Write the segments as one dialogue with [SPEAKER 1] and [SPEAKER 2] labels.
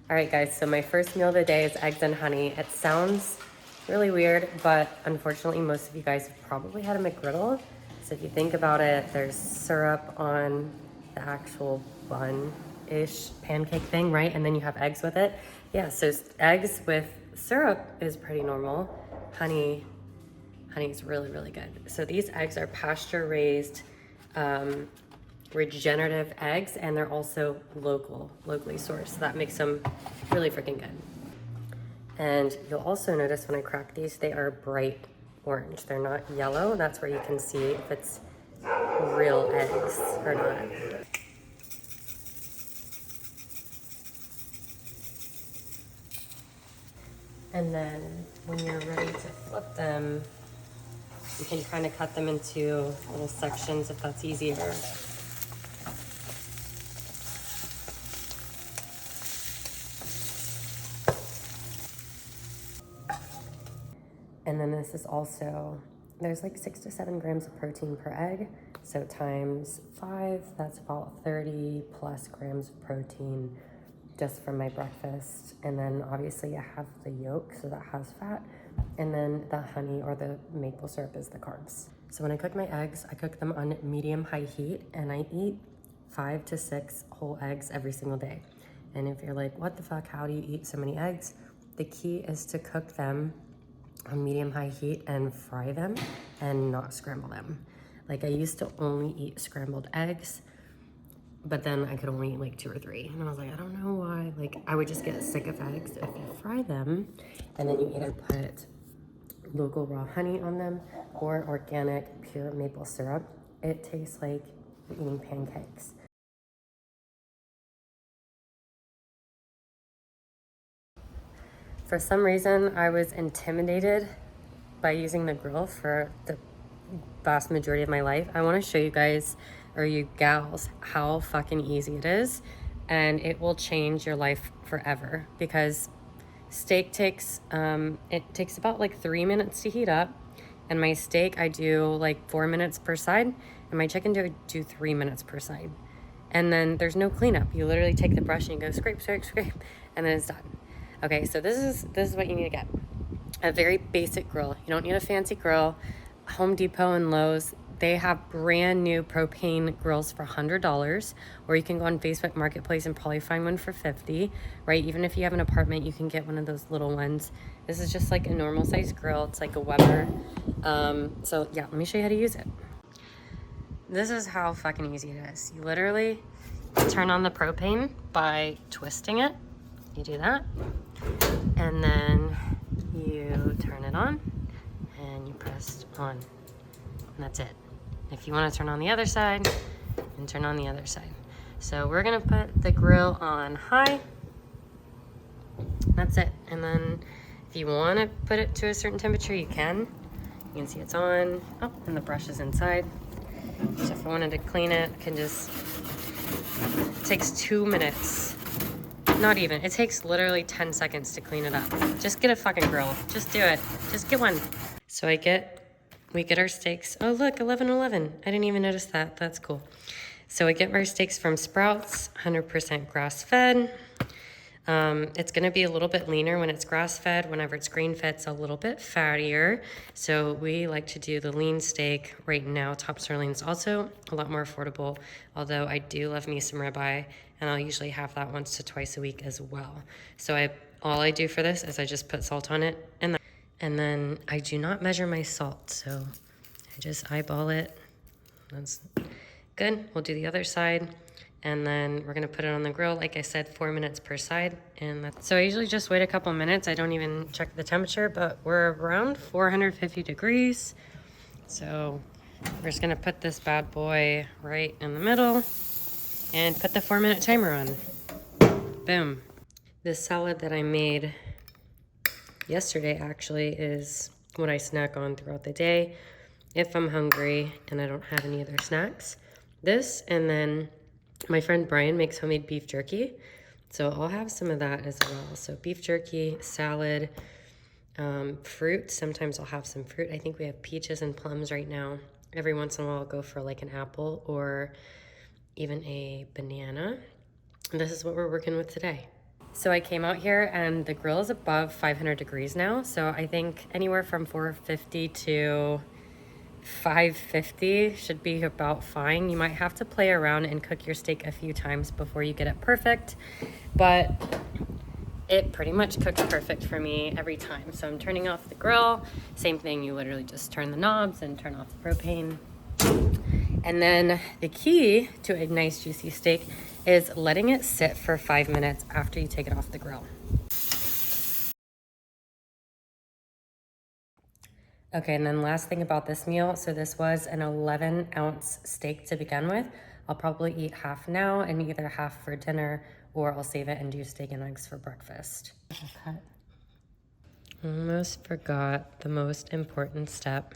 [SPEAKER 1] All right, guys, so my first meal of the day is eggs and honey. It sounds really weird, but unfortunately, most of you guys have probably had a McGriddle. So if you think about it, there's syrup on the actual bun-ish pancake thing, right? And then you have eggs with it. Yeah, so eggs with syrup is pretty normal. Honey is really, really good. So these eggs are pasture-raised, regenerative eggs, and they're also locally sourced. So that makes them really freaking good. And you'll also notice when I crack these, they are bright orange. They're not yellow. That's where you can see if it's real eggs or not. And then when you're ready to flip them, you can kind of cut them into little sections if that's easier. And then this is also, there's like 6 to 7 grams of protein per egg. So times 5, that's about 30 plus grams of protein just from my breakfast. And then obviously I have the yolk, so that has fat. And then the honey or the maple syrup is the carbs. So when I cook my eggs, I cook them on medium-high heat, and I eat 5 to 6 whole eggs every single day. And if you're like, what the fuck, how do you eat so many eggs? The key is to cook them on medium-high heat and fry them and not scramble them. Like I used to only eat scrambled eggs, but then I could only eat like 2 or 3. And I was like, I don't know why. Like I would just get sick of eggs. If you fry them and then you either put local raw honey on them or organic pure maple syrup, it tastes like you're eating pancakes. For some reason, I was intimidated by using the grill for the vast majority of my life. I want to show you guys, or you gals, how fucking easy it is, and it will change your life forever. Because steak takes it takes about like 3 minutes to heat up, and my steak I do like 4 minutes per side, and my chicken do 3 minutes per side. And then there's no cleanup. You literally take the brush and you go scrape, scrape, scrape, and then it's done. Okay, so this is what you need to get. A very basic grill. You don't need a fancy grill. Home Depot and Lowe's, they have brand new propane grills for $100, or you can go on Facebook Marketplace and probably find one for $50, right? Even if you have an apartment, you can get one of those little ones. This is just like a normal size grill. It's like a Weber. So yeah, let me show you how to use it. This is how fucking easy it is. You literally turn on the propane by twisting it. You do that, and then you turn it on and you press on, and that's it. If you want to turn on the other side, and turn on the other side. So we're gonna put the grill on high. That's it. And then if you want to put it to a certain temperature, you can. You can see it's on. Oh, and the brush is inside. So if I wanted to clean it, I can just, it takes 2 minutes. Not even. It takes literally 10 seconds to clean it up. Just get a fucking grill. Just do it. Just get one. So we get our steaks. Oh, look, 11:11. I didn't even notice that. That's cool. So we get our steaks from Sprouts, 100% grass-fed. It's going to be a little bit leaner when it's grass-fed. Whenever it's grain-fed, it's a little bit fattier. So we like to do the lean steak right now. Top sirloin's also a lot more affordable, although I do love me some ribeye, and I'll usually have that once to twice a week as well. So all I do for this is I just put salt on it, and then I do not measure my salt, so I just eyeball it. That's good. We'll do the other side. And then we're gonna put it on the grill, like I said, 4 minutes per side. So I usually just wait a couple minutes. I don't even check the temperature, but we're around 450 degrees. So we're just gonna put this bad boy right in the middle and put the 4-minute timer on. Boom. This salad that I made yesterday actually is what I snack on throughout the day if I'm hungry and I don't have any other snacks. This, and then my friend Brian makes homemade beef jerky, so I'll have some of that as well. So beef jerky, salad, fruit. Sometimes I'll have some fruit. I think we have peaches and plums right now. Every once in a while I'll go for like an apple or even a banana. And this is what we're working with today. So I came out here and the grill is above 500 degrees now. So I think anywhere from 450 to 550 should be about fine. You might have to play around and cook your steak a few times before you get it perfect, but it pretty much cooks perfect for me every time. So I'm turning off the grill. Same thing, you literally just turn the knobs and turn off the propane. And then the key to a nice juicy steak is letting it sit for 5 minutes after you take it off the grill. Okay, and then last thing about this meal, so this was an 11-ounce steak to begin with. I'll probably eat half now and either half for dinner, or I'll save it and do steak and eggs for breakfast. Okay. Almost forgot the most important step.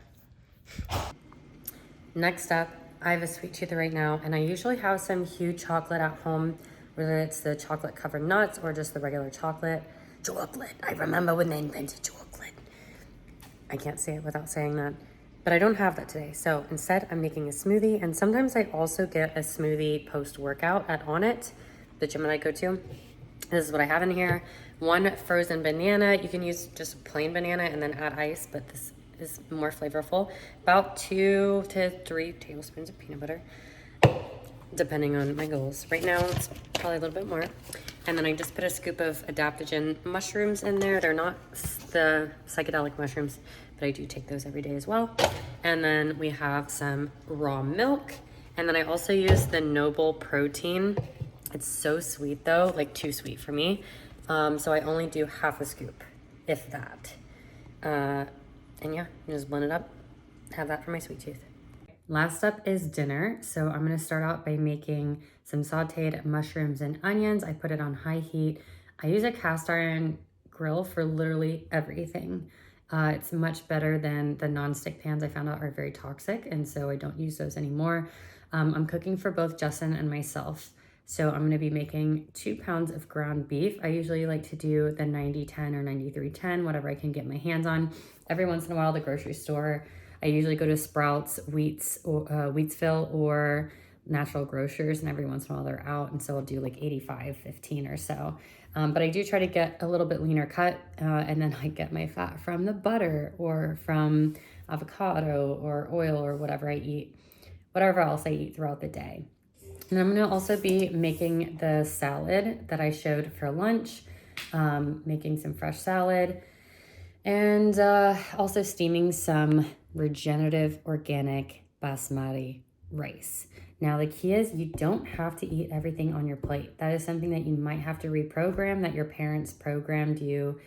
[SPEAKER 1] Next up, I have a sweet tooth right now, and I usually have some huge chocolate at home, whether it's the chocolate covered nuts or just the regular chocolate. Chocolate, I remember when they invented chocolate. I can't say it without saying that, but I don't have that today. So instead I'm making a smoothie, and sometimes I also get a smoothie post-workout at Onnit, the gym that I go to. This is what I have in here. 1 frozen banana. You can use just plain banana and then add ice, but this is more flavorful. About 2 to 3 tablespoons of peanut butter, depending on my goals. Right now, it's probably a little bit more. And then I just put a scoop of adaptogen mushrooms in there. They're not the psychedelic mushrooms, but I do take those every day as well. And then we have some raw milk. And then I also use the Noble protein. It's so sweet though, like too sweet for me. So I only do half a scoop, if that. And yeah, just blend it up. Have that for my sweet tooth. Last up is dinner. So I'm gonna start out by making some sauteed mushrooms and onions. I put it on high heat. I use a cast iron grill for literally everything. It's much better than the nonstick pans I found out are very toxic, and so I don't use those anymore. I'm cooking for both Justin and myself. So I'm gonna be making 2 pounds of ground beef. I usually like to do the 90-10 or 93-10, whatever I can get my hands on. Every once in a while, the grocery store, I usually go to Sprouts, Wheatsville, or Natural Grocers, and every once in a while they're out, and so I'll do like 85-15 or so. But I do try to get a little bit leaner cut, and then I get my fat from the butter or from avocado or oil or whatever I eat, whatever else I eat throughout the day. And I'm gonna also be making the salad that I showed for lunch, making some fresh salad, and also steaming some regenerative organic basmati rice. Now the key is you don't have to eat everything on your plate. That is something that you might have to reprogram, that your parents programmed you,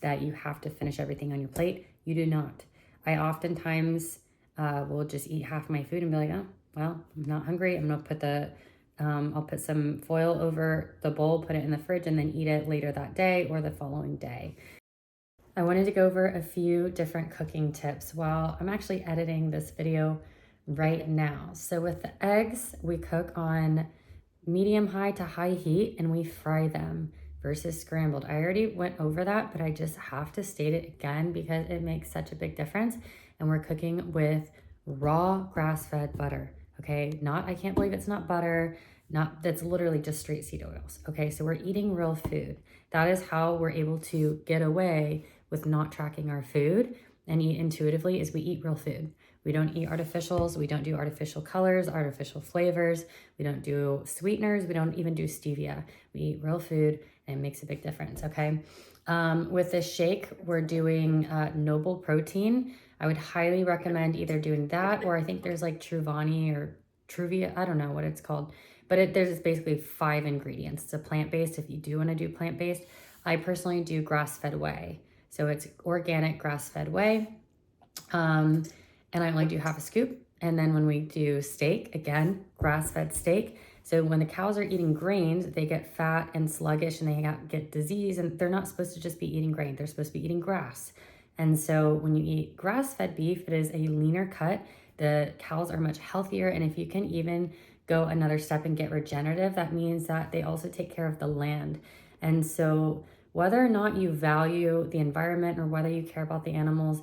[SPEAKER 1] that you have to finish everything on your plate. You do not. I oftentimes will just eat half my food and be like, oh, well, I'm not hungry. I'm gonna put I'll put some foil over the bowl, put it in the fridge, and then eat it later that day or the following day. I wanted to go over a few different cooking tips while I'm actually editing this video right now. So with the eggs, we cook on medium high to high heat and we fry them versus scrambled. I already went over that, but I just have to state it again because it makes such a big difference. And we're cooking with raw grass-fed butter, okay? I can't believe it's not butter, that's literally just straight seed oils, okay? So we're eating real food. That is how we're able to get away with not tracking our food and eat intuitively, is we eat real food. We don't eat artificials. We don't do artificial colors, artificial flavors. We don't do sweeteners. We don't even do stevia. We eat real food, and it makes a big difference, okay? With this shake, we're doing Noble protein. I would highly recommend either doing that, or I think there's like Truvani or Truvia, I don't know what it's called, but there's basically 5 ingredients. It's a plant-based if you do want to do plant-based. I personally do grass-fed whey. So it's organic grass-fed whey. And I only do half a scoop. And then when we do steak, again, grass-fed steak. So when the cows are eating grains, they get fat and sluggish and they get disease, and they're not supposed to just be eating grain. They're supposed to be eating grass. And so when you eat grass-fed beef, it is a leaner cut. The cows are much healthier. And if you can even go another step and get regenerative, that means that they also take care of the land. And so whether or not you value the environment or whether you care about the animals,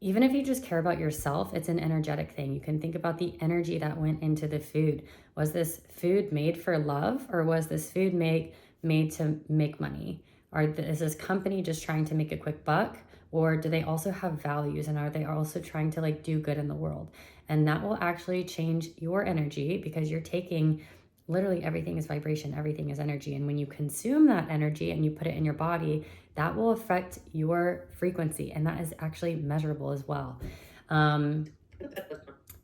[SPEAKER 1] even if you just care about yourself, it's an energetic thing. You can think about the energy that went into the food. Was this food made for love, or was this food made made to make money? Is this company just trying to make a quick buck? Or do they also have values, and are they also trying to like do good in the world? And that will actually change your energy, because you're taking, literally everything is vibration, everything is energy. And when you consume that energy and you put it in your body, that will affect your frequency. And that is actually measurable as well.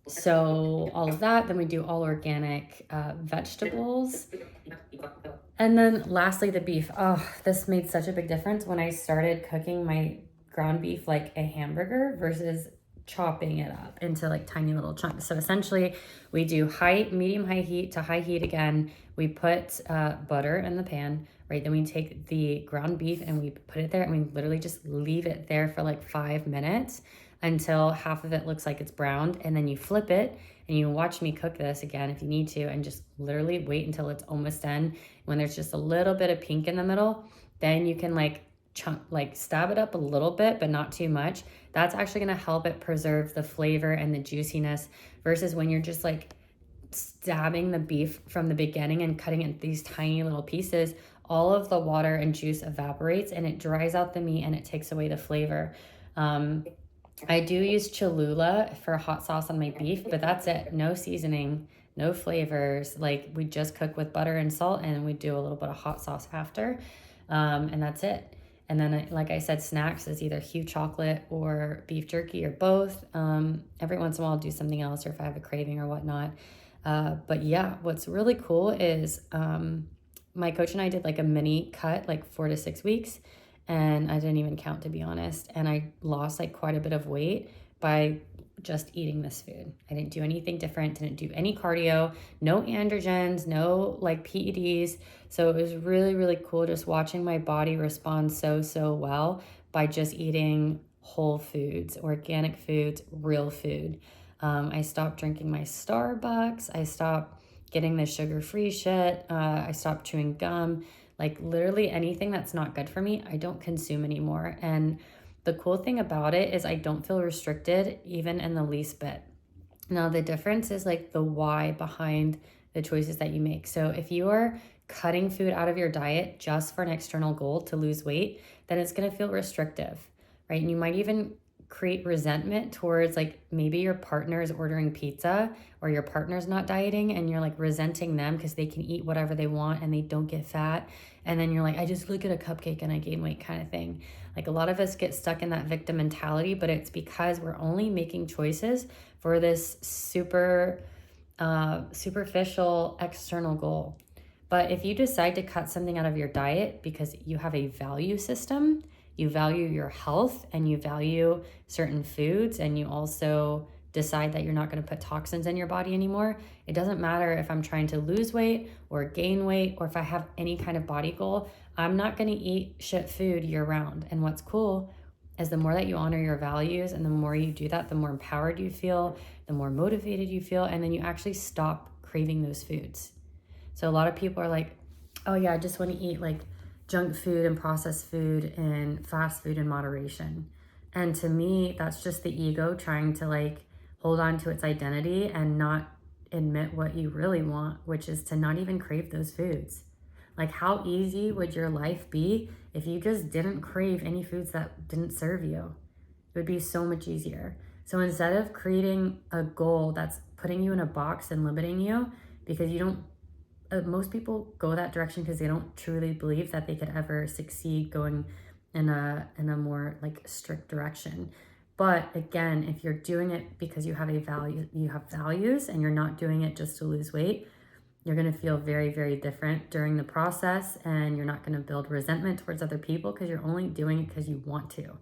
[SPEAKER 1] So all of that, then we do all organic vegetables. And then lastly, the beef. Oh, this made such a big difference when I started cooking my ground beef like a hamburger versus chopping it up into like tiny little chunks. So essentially we do medium high heat to high heat again. We put butter in the pan, right? Then we take the ground beef and we put it there, and we literally just leave it there for like 5 minutes until half of it looks like it's browned. And then you flip it, and you watch me cook this again if you need to, and just literally wait until it's almost done. When there's just a little bit of pink in the middle, then you can like stab it up a little bit, but not too much. That's actually going to help it preserve the flavor and the juiciness, versus when you're just like stabbing the beef from the beginning and cutting it these tiny little pieces. All of the water and juice evaporates, and it dries out the meat, and it takes away the flavor. I do use Cholula for hot sauce on my beef, but that's it. No seasoning, no flavors. Like, we just cook with butter and salt, and we do a little bit of hot sauce after. And that's it. And then, like I said, snacks is either Hue chocolate or beef jerky or both. Every once in a while I'll do something else, or if I have a craving or whatnot. But yeah, what's really cool is my coach and I did like a mini cut, like 4 to 6 weeks. And I didn't even count, to be honest. And I lost like quite a bit of weight by just eating this food. I didn't do anything different, didn't do any cardio, no androgens, no like PEDs. So it was really, really cool just watching my body respond so well by just eating whole foods, organic foods, real food. I stopped drinking my Starbucks. I stopped getting the sugar-free shit. I stopped chewing gum. Like, literally anything that's not good for me, I don't consume anymore. And the cool thing about it is I don't feel restricted even in the least bit. Now, the difference is like the why behind the choices that you make. So if you are cutting food out of your diet just for an external goal to lose weight, then it's going to feel restrictive, right? And you might even create resentment towards, like, maybe your partner is ordering pizza or your partner's not dieting, and you're like resenting them because they can eat whatever they want and they don't get fat. And then you're like, I just look at a cupcake and I gain weight, kind of thing. Like, a lot of us get stuck in that victim mentality, but it's because we're only making choices for this superficial external goal. But if you decide to cut something out of your diet because you have a value system, you value your health, and you value certain foods, and you also decide that you're not going to put toxins in your body anymore, it doesn't matter if I'm trying to lose weight or gain weight, or if I have any kind of body goal, I'm not going to eat shit food year round. And what's cool is the more that you honor your values, and the more you do that, the more empowered you feel, the more motivated you feel, and then you actually stop craving those foods. So a lot of people are like, oh yeah, I just want to eat like junk food and processed food and fast food in moderation. And to me, that's just the ego trying to like hold on to its identity and not admit what you really want, which is to not even crave those foods. Like, how easy would your life be if you just didn't crave any foods that didn't serve you? It would be so much easier. So instead of creating a goal that's putting you in a box and limiting you, because you don't, most people go that direction because they don't truly believe that they could ever succeed going in a more like strict direction. But again, if you're doing it because you have values, and you're not doing it just to lose weight, you're going to feel very, very different during the process, and you're not going to build resentment towards other people because you're only doing it because you want to,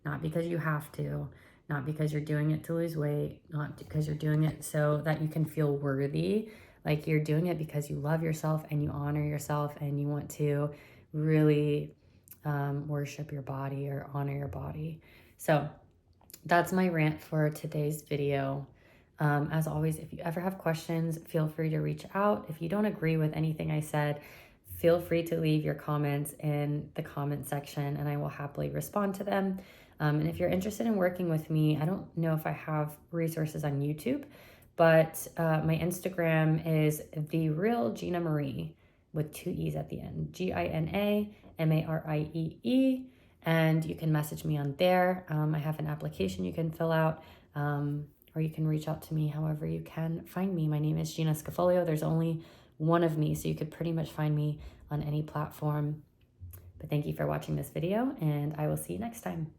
[SPEAKER 1] not because you have to, not because you're doing it to lose weight, not because you're doing it so that you can feel worthy. Like, you're doing it because you love yourself and you honor yourself, and you want to really worship your body or honor your body. So that's my rant for today's video. As always, if you ever have questions, feel free to reach out. If you don't agree with anything I said, feel free to leave your comments in the comment section, and I will happily respond to them. And if you're interested in working with me, I don't know if I have resources on YouTube, but my Instagram is The Real Gina Marie.
[SPEAKER 2] with 2 E's at the end, GinaMariee. And you can message me on there. I have an application you can fill out, or you can reach out to me however you can find me. My name is Gina Scafolio. There's only one of me, so you could pretty much find me on any platform. But thank you for watching this video, and I will see you next time.